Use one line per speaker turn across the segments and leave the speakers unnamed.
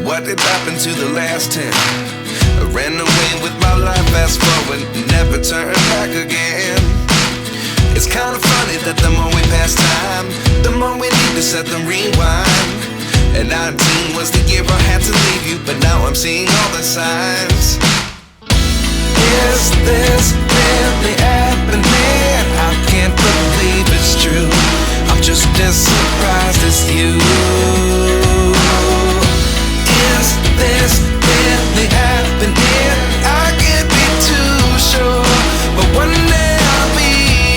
what did happen to the last 10? I ran away with my life, fast forward, never turn back again. It's kinda funny that the more we pass time, the more we need to set the rewind. And 19 was the year I had to leave you, but now I'm seeing all the signs. Is this really happening? I can't believe it's true. I'm just as surprised as you. Is this really happening? I can't be too sure, but one day I'll be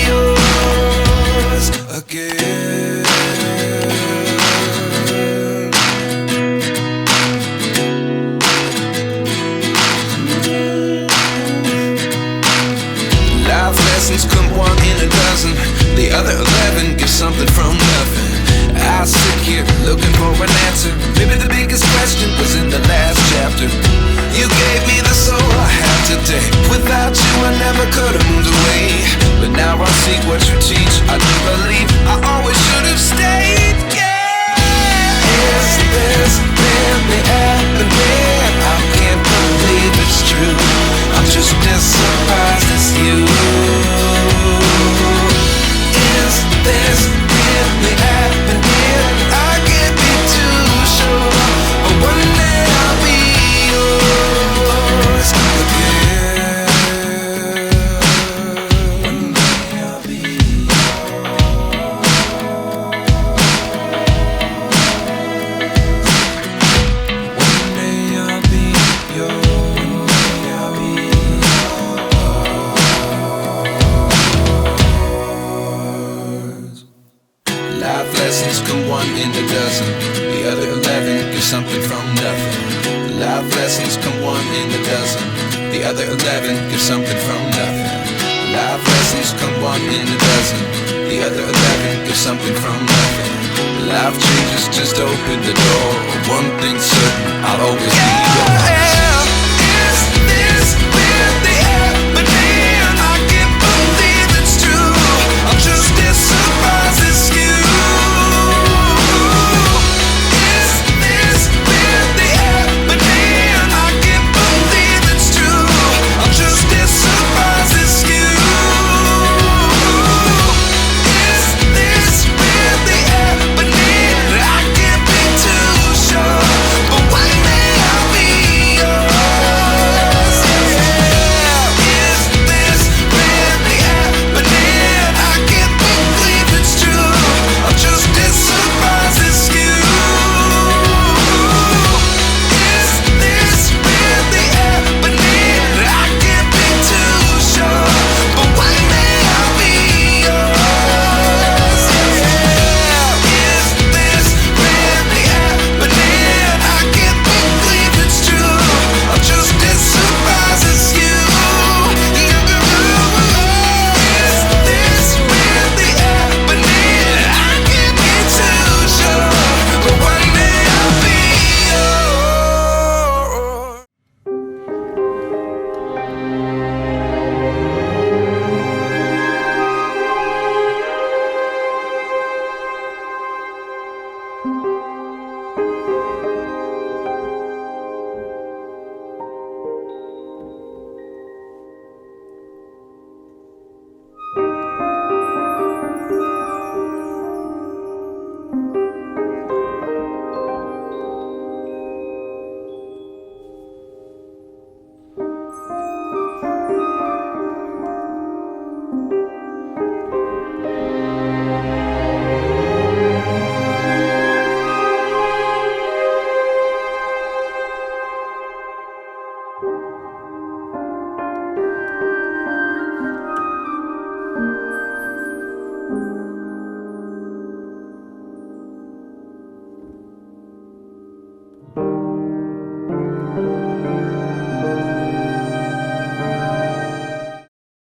yours again. Life lessons come one in a dozen. The other 11 give something from nothing. I sit here looking for an answer. Maybe the biggest question was in the last chapter. You gave me the soul I have today. Without you I never could have moved away. But now I see what you teach. I do believe I always should have stayed. Yeah. Is this really happening? I can't believe it's true. I'm just as surprised as you. Is this really happening? I can't be too sure, but one day I'll be yours again. One day I'll be One day I'll be yours. Life lessons come one in a dozen. The other 11 give something from nothing. Life lessons come one in a dozen. The other 11 give something from nothing. Life lessons come one in a dozen. The other 11 give something from nothing. Life changes just open the door. One thing's certain, I'll always be